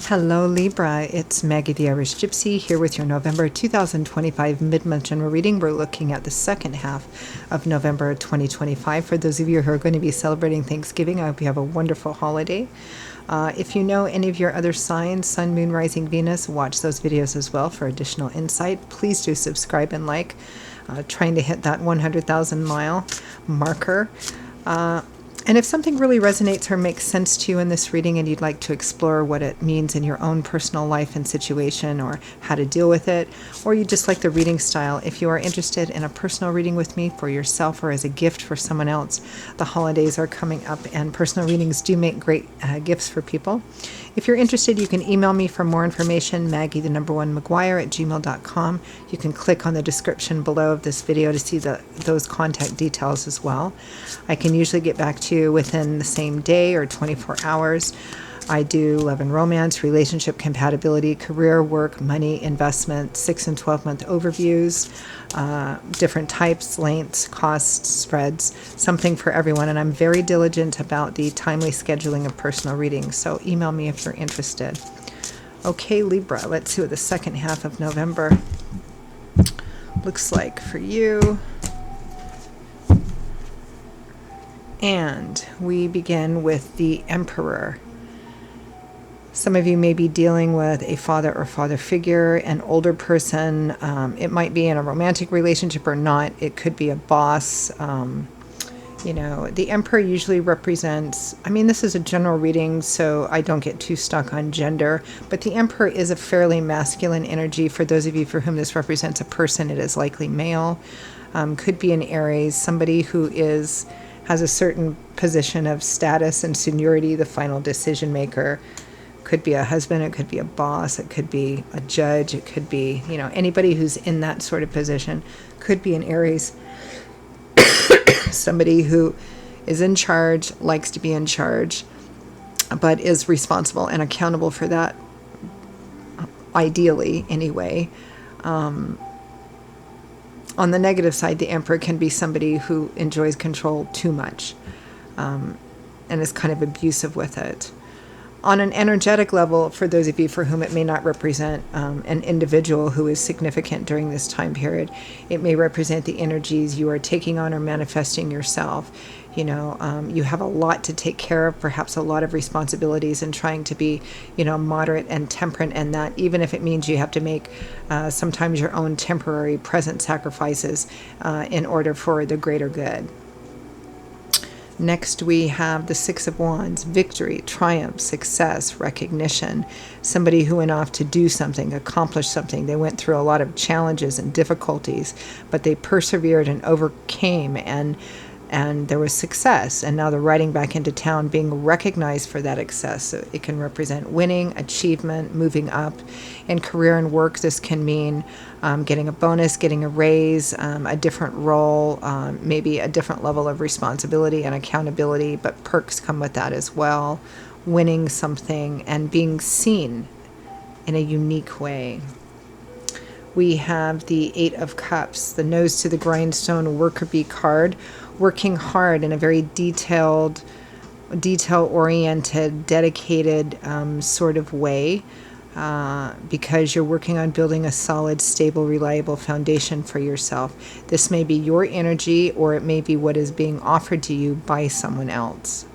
Hello Libra, it's Maggie the Irish Gypsy here with your November 2025 mid-month general reading. We're looking at the second half of November 2025. For those of you who are going to be celebrating Thanksgiving, I hope you have a wonderful holiday. If you know any of your other signs, Sun, Moon, Rising, Venus, watch those videos as well for additional insight. Please do subscribe and like. Trying to hit that 100,000 mile marker. And if something really resonates or makes sense to you in this reading and you'd like to explore what it means in your own personal life and situation or how to deal with it, or you just like the reading style, if you are interested in a personal reading with me for yourself or as a gift for someone else, the holidays are coming up and personal readings do make great gifts for people. If you're interested, you can email me for more information, Maggie1McGuire@gmail.com. You can click on the description below of this video to see those contact details as well. I can usually get back to you within the same day or 24 hours. I do love and romance, relationship compatibility, career, work, money, investment, 6 and 12-month overviews, different types, lengths, costs, spreads, something for everyone. And I'm very diligent about the timely scheduling of personal readings, so email me if you're interested. Okay, Libra, let's see what the second half of November looks like for you. And we begin with the Emperor. Some of you may be dealing with a father or father figure, an older person. It might be in a romantic relationship or not. It could be a boss. The Emperor usually represents, this is a general reading, so I don't get too stuck on gender, but the Emperor is a fairly masculine energy. For those of you for whom this represents a person, it is likely male. Could be an Aries, somebody who has a certain position of status and seniority, the final decision maker. Could be a husband, it could be a boss, it could be a judge, it could be, anybody who's in that sort of position. Could be an Aries, somebody who is in charge, likes to be in charge, but is responsible and accountable for that, ideally, anyway. On the negative side, the Emperor can be somebody who enjoys control too much and is kind of abusive with it. On an energetic level, for those of you for whom it may not represent an individual who is significant during this time period, it may represent the energies you are taking on or manifesting yourself. You have a lot to take care of, perhaps a lot of responsibilities, and trying to be, moderate and temperate, and that even if it means you have to make sometimes your own temporary present sacrifices in order for the greater good. Next, we have the Six of Wands, victory, triumph, success, recognition. Somebody who went off to do something, accomplish something. They went through a lot of challenges and difficulties, but they persevered and overcame, and there was success. And now they're riding back into town being recognized for that success. So it can represent winning, achievement, moving up. In career and work, this can mean getting a bonus, getting a raise, a different role, maybe a different level of responsibility and accountability, but perks come with that as well. Winning something and being seen in a unique way. We have the Eight of Cups, the nose to the grindstone worker bee card, working hard in a very detail-oriented, dedicated sort of way, because you're working on building a solid, stable, reliable foundation for yourself. This may be your energy, or it may be what is being offered to you by someone else.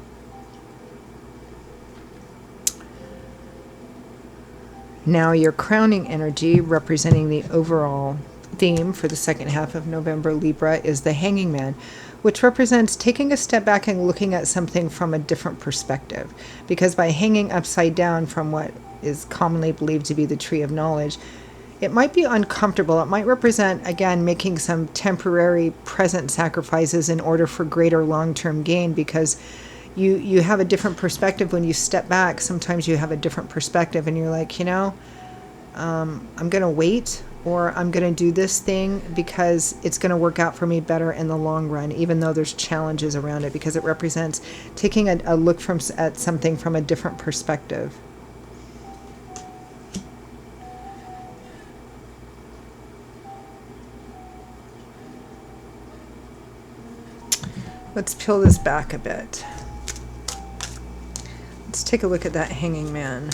Now, your crowning energy, representing the overall theme for the second half of November, Libra, is the Hanging Man, which represents taking a step back and looking at something from a different perspective. Because by hanging upside down from what is commonly believed to be the tree of knowledge, it might be uncomfortable. It might represent, again, making some temporary present sacrifices in order for greater long-term gain, because you have a different perspective when you step back. Sometimes you have a different perspective and you're like, I'm going to wait, or I'm going to do this thing because it's going to work out for me better in the long run, even though there's challenges around it, because it represents taking a look at something from a different perspective. Let's peel this back a bit. Let's take a look at that Hanging Man.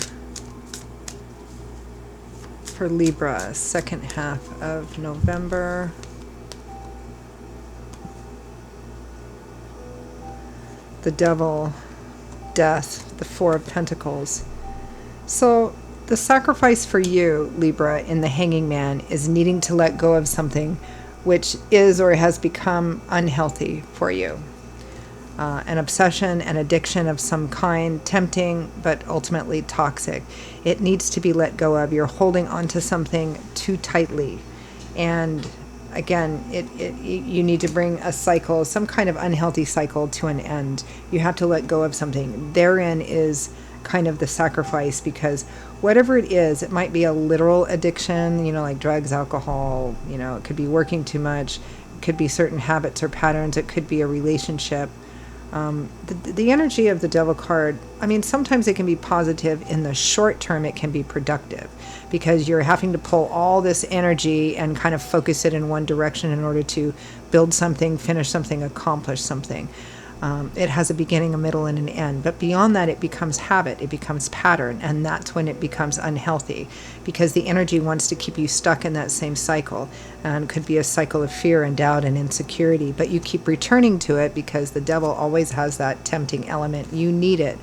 for Libra, second half of November. The Devil, Death, the Four of Pentacles. So the sacrifice for you, Libra, in the Hanging Man is needing to let go of something which is or has become unhealthy for you. An obsession, an addiction of some kind, tempting, but ultimately toxic. It needs to be let go of. You're holding on to something too tightly. And again, you need to bring a cycle, some kind of unhealthy cycle, to an end. You have to let go of something. Therein is kind of the sacrifice, because whatever it is, it might be a literal addiction, like drugs, alcohol, it could be working too much, it could be certain habits or patterns, it could be a relationship. The energy of the Devil card, sometimes it can be positive. In the short term, it can be productive, because you're having to pull all this energy and kind of focus it in one direction in order to build something, finish something, accomplish something. It has a beginning, a middle, and an end. But beyond that, it becomes habit, it becomes pattern, and that's when it becomes unhealthy, because the energy wants to keep you stuck in that same cycle. And it could be a cycle of fear and doubt and insecurity, but you keep returning to it because the Devil always has that tempting element. You need it.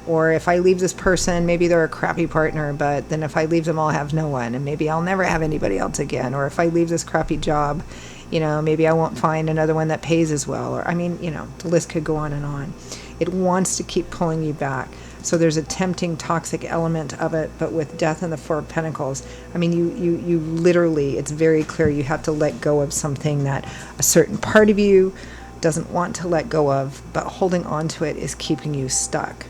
Or if I leave this person, maybe they're a crappy partner, but then if I leave them, I'll have no one, and maybe I'll never have anybody else again. Or if I leave this crappy job, maybe I won't find another one that pays as well. Or, the list could go on and on. It wants to keep pulling you back. So there's a tempting, toxic element of it, but with Death and the Four of Pentacles, you literally, it's very clear you have to let go of something that a certain part of you doesn't want to let go of, but holding on to it is keeping you stuck.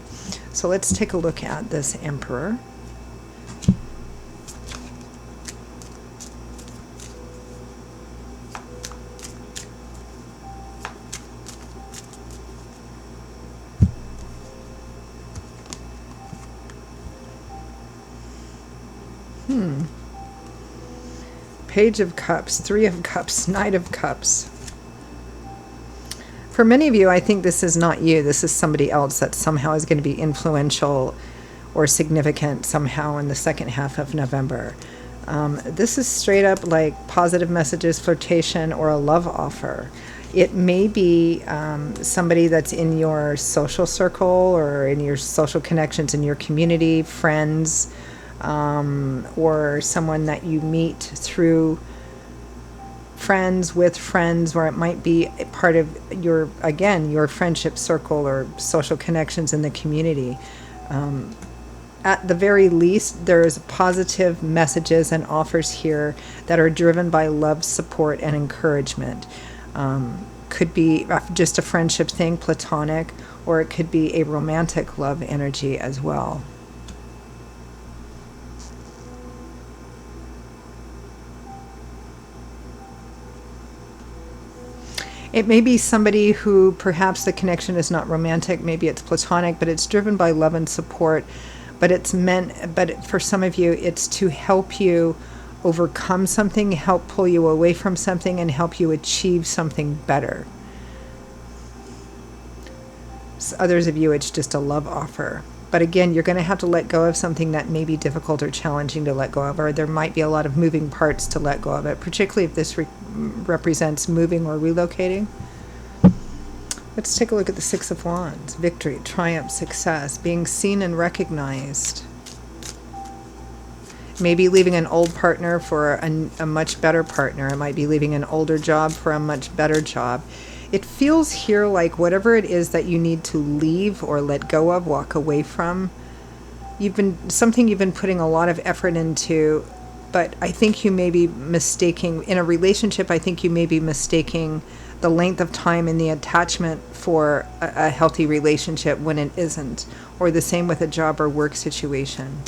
So let's take a look at this Emperor. Page of Cups, Three of Cups, Knight of Cups. For many of you, I think this is not you. This is somebody else that somehow is going to be influential or significant somehow in the second half of November. This is straight up like positive messages, flirtation, or a love offer. It may be somebody that's in your social circle or in your social connections in your community, friends, or someone that you meet through friends with friends, or it might be a part of your friendship circle or social connections in the community. At the very least, there's positive messages and offers here that are driven by love, support, and encouragement. Could be just a friendship thing, platonic, or it could be a romantic love energy as well. It may be somebody who perhaps the connection is not romantic, maybe it's platonic, but it's driven by love and support. But for some of you, it's to help you overcome something, help pull you away from something, and help you achieve something better. So others of you, it's just a love offer. But again, you're going to have to let go of something that may be difficult or challenging to let go of, or there might be a lot of moving parts to let go of it, particularly if this represents moving or relocating. Let's take a look at the Six of Wands. Victory, triumph, success, being seen and recognized. Maybe leaving an old partner for a much better partner. It might be leaving an older job for a much better job. It feels here like whatever it is that you need to leave or let go of, walk away from, you've been putting a lot of effort into, but I think you may be mistaking, in a relationship, I think you may be mistaking the length of time and the attachment for a healthy relationship when it isn't, or the same with a job or work situation.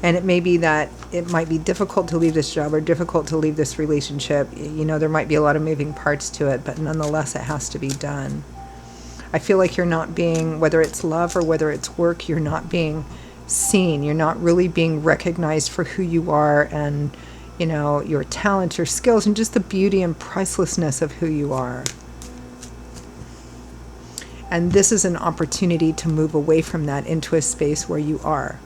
And it may be that it might be difficult to leave this job or difficult to leave this relationship. There might be a lot of moving parts to it, but nonetheless, it has to be done. I feel like you're not being, whether it's love or whether it's work, you're not being seen. You're not really being recognized for who you are and, your talent, your skills, and just the beauty and pricelessness of who you are. And this is an opportunity to move away from that into a space where you are.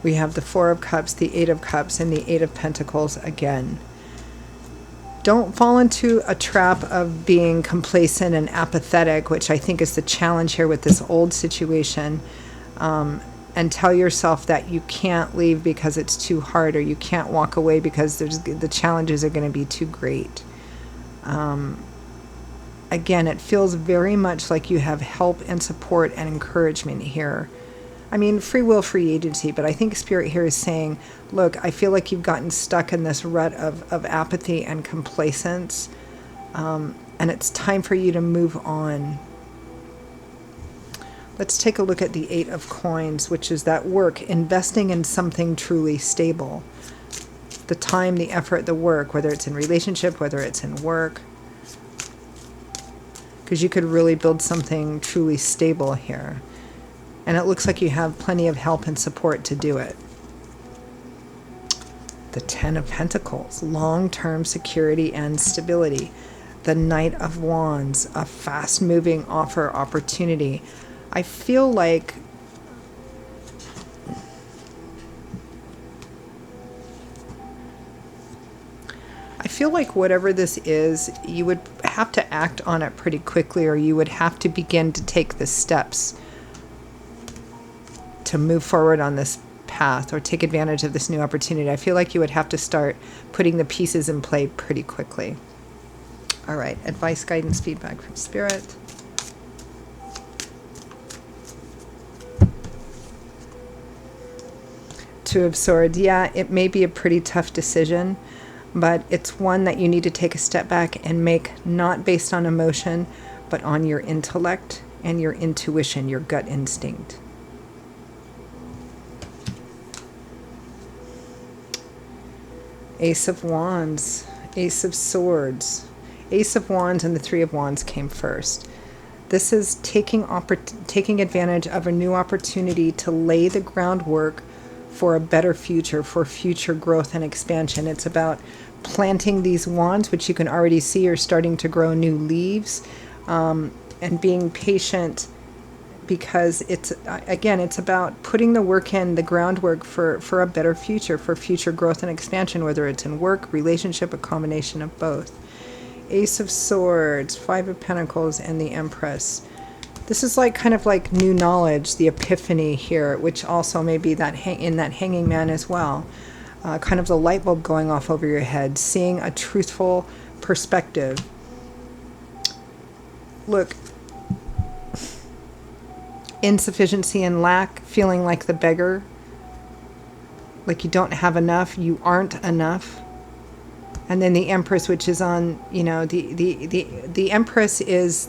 We have the Four of Cups, the Eight of Cups, and the Eight of Pentacles again. Don't fall into a trap of being complacent and apathetic, which I think is the challenge here with this old situation. And tell yourself that you can't leave because it's too hard, or you can't walk away because the challenges are going to be too great. Again, it feels very much like you have help and support and encouragement here. I mean, free will, free agency, but I think Spirit here is saying, look, I feel like you've gotten stuck in this rut of apathy and complacence, and it's time for you to move on. Let's take a look at the Eight of Coins, which is that work, investing in something truly stable. The time, the effort, the work, whether it's in relationship, whether it's in work. Because you could really build something truly stable here. And it looks like you have plenty of help and support to do it. The Ten of Pentacles, long-term security and stability. The Knight of Wands, a fast-moving offer opportunity. I feel like whatever this is, you would have to act on it pretty quickly, or you would have to begin to take the steps to move forward on this path or take advantage of this new opportunity. I feel like you would have to start putting the pieces in play pretty quickly. All right, advice, guidance, feedback from Spirit. Two of Swords. Yeah, it may be a pretty tough decision, but it's one that you need to take a step back and make, not based on emotion, but on your intellect and your intuition, your gut instinct. Ace of Wands, Ace of Swords. Ace of Wands and the Three of Wands came first. This is taking advantage of a new opportunity to lay the groundwork for a better future, for future growth and expansion. It's about planting these wands, which you can already see are starting to grow new leaves, and being patient, because it's about putting the work in, the groundwork for a better future, for future growth and expansion, whether it's in work, relationship, a combination of both. Ace of Swords, Five of Pentacles, and the Empress. This is kind of like new knowledge, the epiphany here, which also may be in that Hanging Man as well. Kind of the light bulb going off over your head, seeing a truthful perspective. Look, insufficiency and lack, feeling like the beggar, like you don't have enough, you aren't enough. And then the Empress, which is on, the Empress is...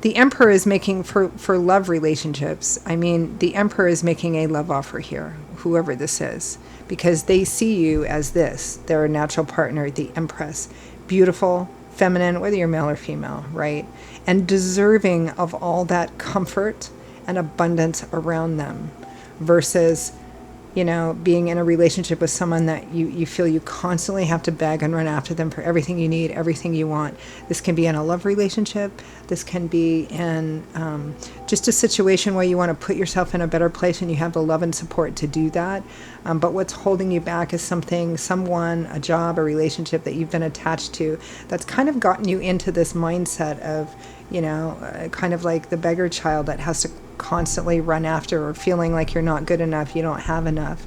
The Emperor is making for love relationships. I mean, the Emperor is making a love offer here, whoever this is, because they see you as this. They're a natural partner, the Empress. Beautiful, feminine, whether you're male or female, right? And deserving of all that comfort and abundance around them, versus, being in a relationship with someone that you feel you constantly have to beg and run after them for everything you need, everything you want. This can be in a love relationship. This can be in just a situation where you want to put yourself in a better place and you have the love and support to do that. But what's holding you back is someone, a job, a relationship that you've been attached to that's kind of gotten you into this mindset of, kind of like the beggar child that has to constantly run after, or feeling like you're not good enough, you don't have enough.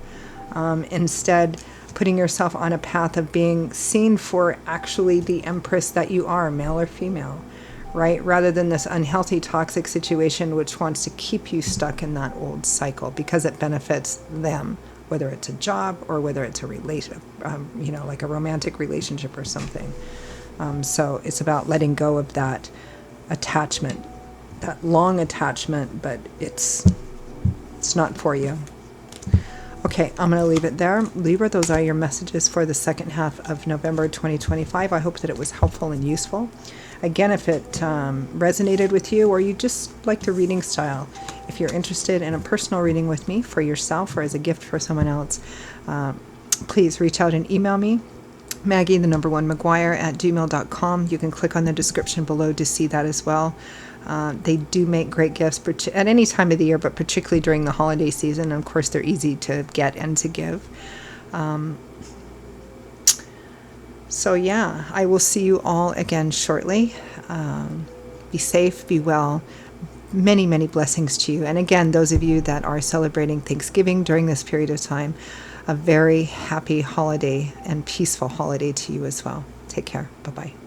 Instead, putting yourself on a path of being seen for actually the Empress that you are, male or female, right? Rather than this unhealthy, toxic situation which wants to keep you stuck in that old cycle because it benefits them, whether it's a job or whether it's a relationship, like a romantic relationship or something. So it's about letting go of that attachment, that long attachment, but it's not for you. Okay, I'm going to leave it there. Libra, those are your messages for the second half of November 2025. I hope that it was helpful and useful. Again, if it resonated with you, or you just like the reading style, if you're interested in a personal reading with me for yourself or as a gift for someone else, please reach out and email me, Maggie, @gmail.com. You can click on the description below to see that as well. They do make great gifts at any time of the year, but particularly during the holiday season. And of course, they're easy to get and to give. So yeah, I will see you all again shortly. Be safe, be well. Many, many blessings to you. And again, those of you that are celebrating Thanksgiving during this period of time, a very happy holiday and peaceful holiday to you as well. Take care. Bye-bye.